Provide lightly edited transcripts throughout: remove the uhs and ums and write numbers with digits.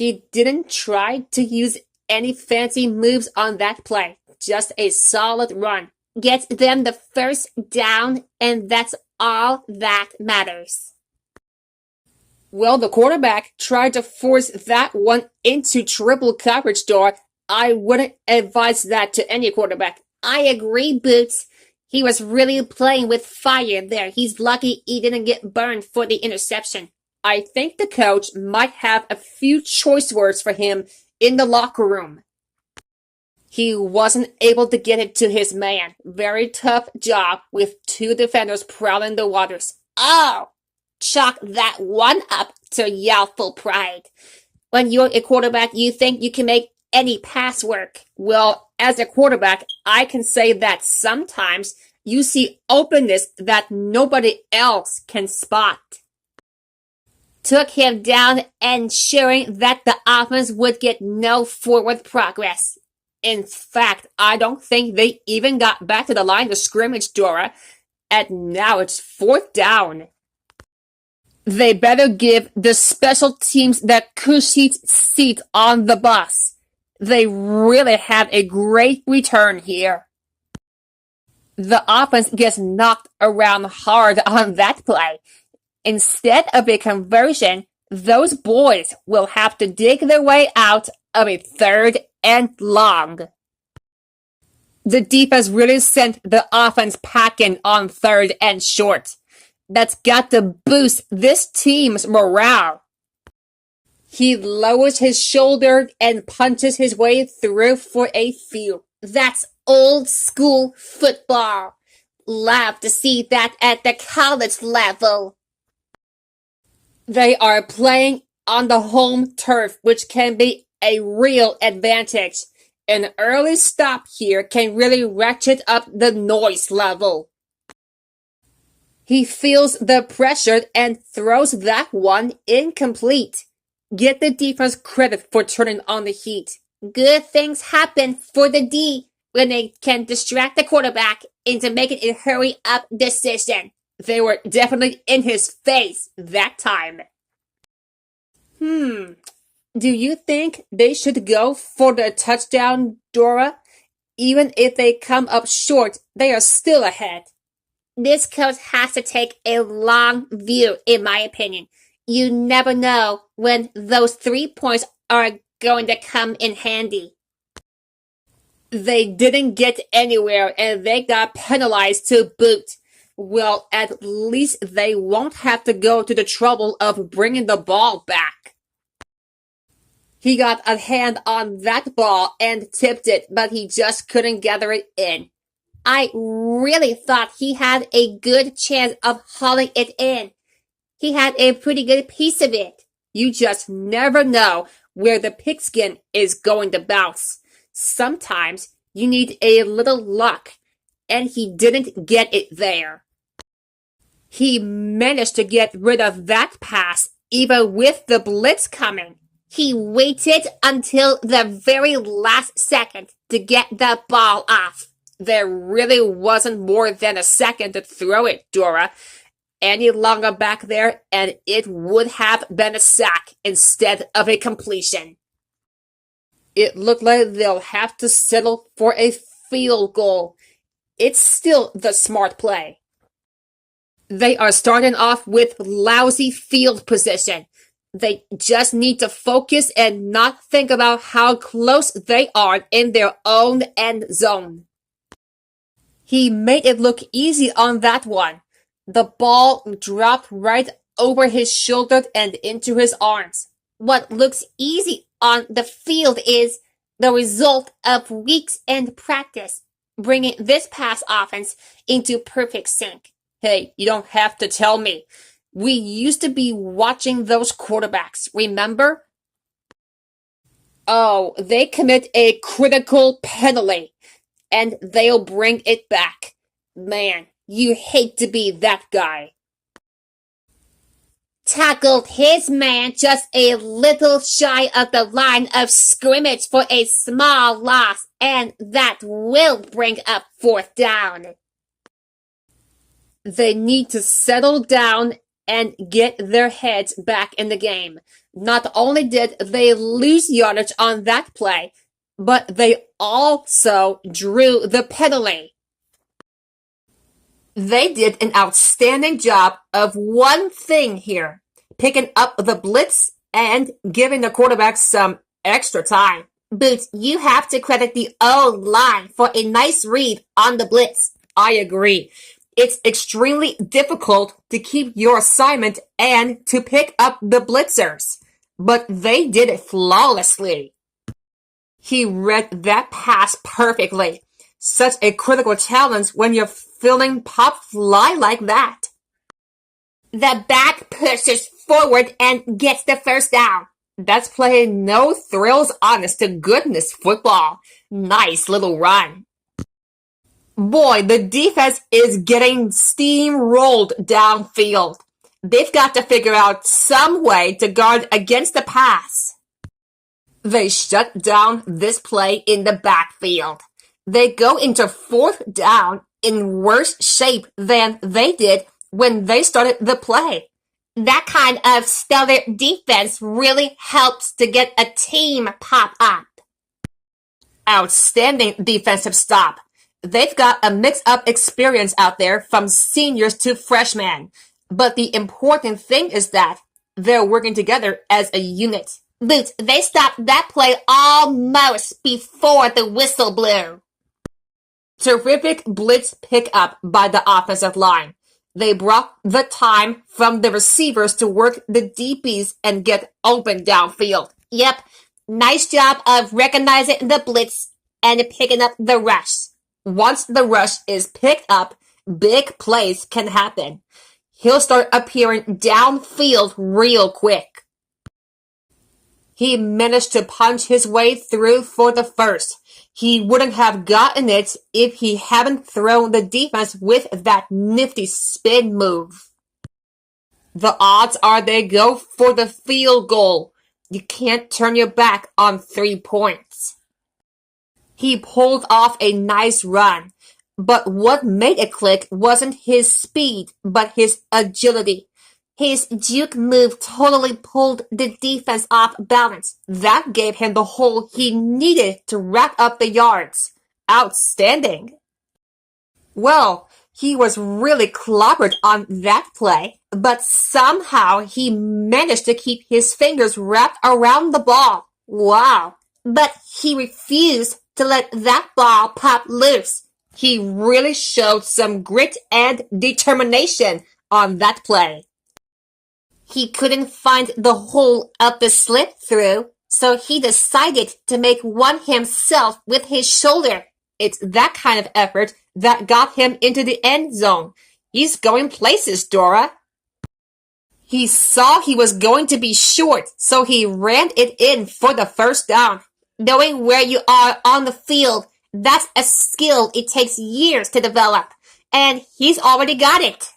He didn't try to use any fancy moves on that play. Just a solid run. Gets them the first down, and that's all that matters. Well, the quarterback tried to force that one into triple coverage, Dora. I wouldn't advise that to any quarterback. I agree, Boots. He was really playing with fire there. He's lucky he didn't get burned for the interception. I think the coach might have a few choice words for him in the locker room. He wasn't able to get it to his man. Very tough job with two defenders prowling the waters. Oh! Chalk that one up to youthful pride. When you're a quarterback, you think you can make any pass work. Well, as a quarterback, I can say that sometimes you see openness that nobody else can spot. Took him down, ensuring that the offense would get no forward progress. In fact, I don't think they even got back to the line of scrimmage, Dora. And now it's fourth down. They better give the special teams that cushy seat on the bus. They really had a great return here. The offense gets knocked around hard on that play. Instead of a conversion, those boys will have to dig their way out of a third and long. The defense really sent the offense packing on third and short. That's got to boost this team's morale. He lowers his shoulder and punches his way through for a field. That's old school football. Love to see that at the college level. They are playing on the home turf, which can be a real advantage. An early stop here can really ratchet up the noise level. He feels the pressure and throws that one incomplete. Get the defense credit for turning on the heat. Good things happen for the D when they can distract the quarterback into making a hurry-up decision. They were definitely in his face that time. Do you think they should go for the touchdown, Dora? Even if they come up short, they are still ahead. This coach has to take a long view, in my opinion. You never know when those 3 points are going to come in handy. They didn't get anywhere and they got penalized to boot. Well, at least they won't have to go to the trouble of bringing the ball back. He got a hand on that ball and tipped it, but he just couldn't gather it in. I really thought he had a good chance of hauling it in. He had a pretty good piece of it. You just never know where the pigskin is going to bounce. Sometimes you need a little luck, and he didn't get it there. He managed to get rid of that pass even with the blitz coming. He waited until the very last second to get the ball off. There really wasn't more than a second to throw it, Dora. Any longer back there, and it would have been a sack instead of a completion. It looked like they'll have to settle for a field goal. It's still the smart play. They are starting off with lousy field position. They just need to focus and not think about how close they are in their own end zone. He made it look easy on that one. The ball dropped right over his shoulder and into his arms. What looks easy on the field is the result of weeks and practice, bringing this pass offense into perfect sync. Hey, you don't have to tell me. We used to be watching those quarterbacks, remember? Oh, they commit a critical penalty, and they'll bring it back. Man, you hate to be that guy. Tackled his man just a little shy of the line of scrimmage for a small loss, and that will bring up fourth down. They need to settle down and get their heads back in the game. Not only did they lose yardage on that play, but they also drew the penalty. They did an outstanding job of one thing here, picking up the blitz and giving the quarterback some extra time. Boots, you have to credit the O-line for a nice read on the blitz. I agree. It's extremely difficult to keep your assignment and to pick up the blitzers, but they did it flawlessly. He read that pass perfectly. Such a critical challenge when you're feeling pop fly like that. The back pushes forward and gets the first down. That's playing no thrills, honest to goodness football. Nice little run. Boy, the defense is getting steamrolled downfield. They've got to figure out some way to guard against the pass. They shut down this play in the backfield. They go into fourth down in worse shape than they did when they started the play. That kind of stellar defense really helps to get a team pop up. Outstanding defensive stop. They've got a mix-up experience out there from seniors to freshmen. But the important thing is that they're working together as a unit. Boots, they stopped that play almost before the whistle blew. Terrific blitz pickup by the offensive line. They brought the time from the receivers to work the DBs and get open downfield. Yep, nice job of recognizing the blitz and picking up the rush. Once the rush is picked up, big plays can happen. He'll start appearing downfield real quick. He managed to punch his way through for the first. He wouldn't have gotten it if he hadn't thrown the defense with that nifty spin move. The odds are they go for the field goal. You can't turn your back on 3 points. He pulled off a nice run, but what made it click wasn't his speed, but his agility. His juke move totally pulled the defense off balance. That gave him the hole he needed to rack up the yards. Outstanding. Well, he was really clobbered on that play, but somehow he managed to keep his fingers wrapped around the ball. Wow. But he refused to let that ball pop loose. He really showed some grit and determination on that play. He couldn't find the hole of the slip through, so he decided to make one himself with his shoulder. It's that kind of effort that got him into the end zone. He's going places, Dora. He saw he was going to be short, so he ran it in for the first down. Knowing where you are on the field, that's a skill it takes years to develop, and he's already got it.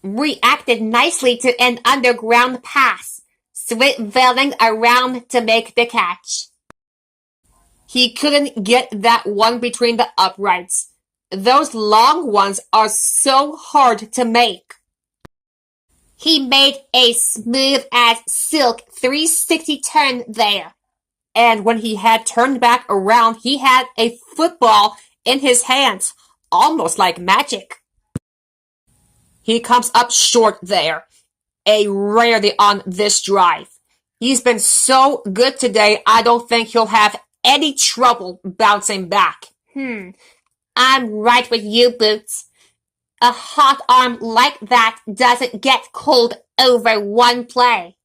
Reacted nicely to an underground pass, swiveling around to make the catch. He couldn't get that one between the uprights. Those long ones are so hard to make. He made a smooth as silk 360 turn there. And when he had turned back around, he had a football in his hands, almost like magic. He comes up short there, a rarity on this drive. He's been so good today, I don't think he'll have any trouble bouncing back. I'm right with you, Boots. A hot arm like that doesn't get cold over one play.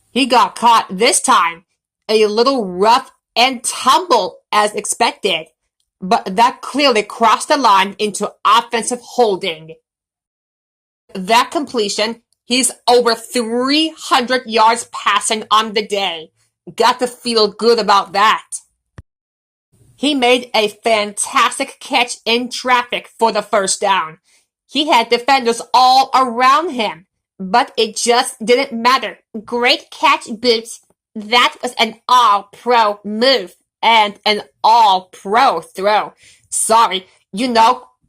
He got caught this time. A little rough and tumble as expected, but that clearly crossed the line into offensive holding. That completion, he's over 300 yards passing on the day. Got to feel good about that. He made a fantastic catch in traffic for the first down. He had defenders all around him, but it just didn't matter. Great catch, Boots. That was an all-pro move and an all-pro throw. Sorry,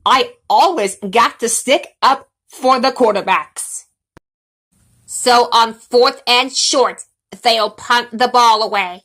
I always got to stick up for the quarterbacks. So on 4th and short, they'll punt the ball away.